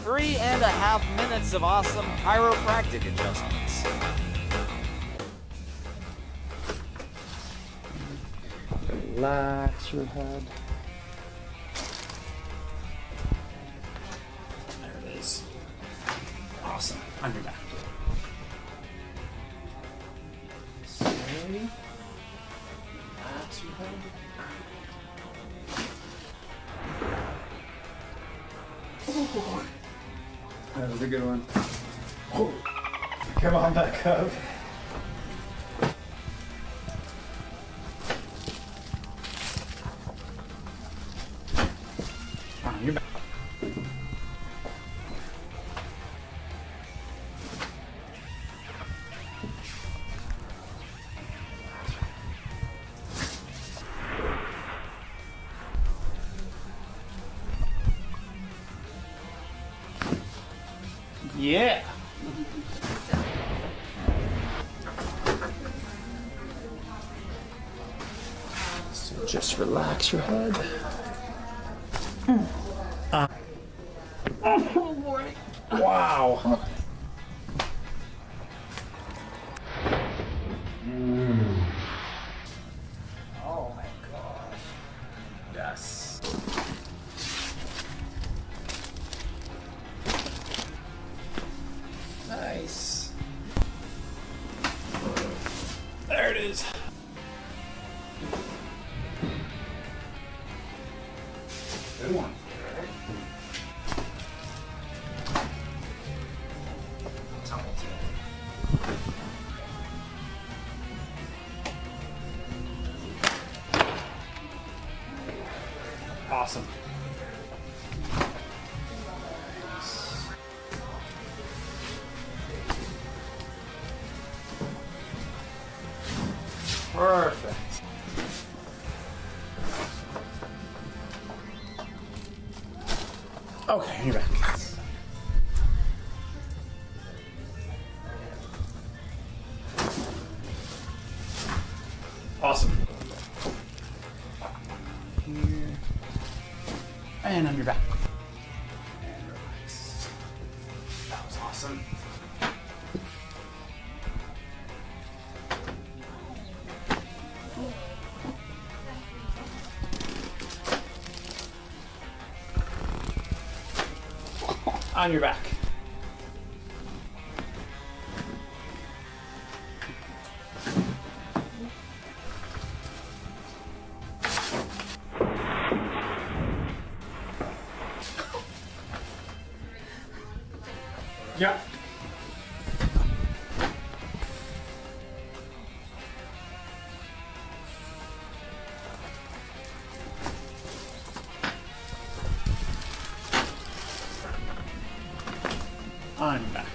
3.5 minutes of awesome chiropractic adjustments. Relax your head. There it is. Awesome. On your back. Slowly. Relax your head. Oh. That was a good one. Oh. Come on back up. On your back. Yeah. So just relax your head. Oh boy. Wow. Oh my gosh. Yes. Nice. There it is. Good one. Awesome. Perfect. Okay, you're back. Awesome. Here. And on your back. And relax. That was awesome. On your back. Yeah. On your back.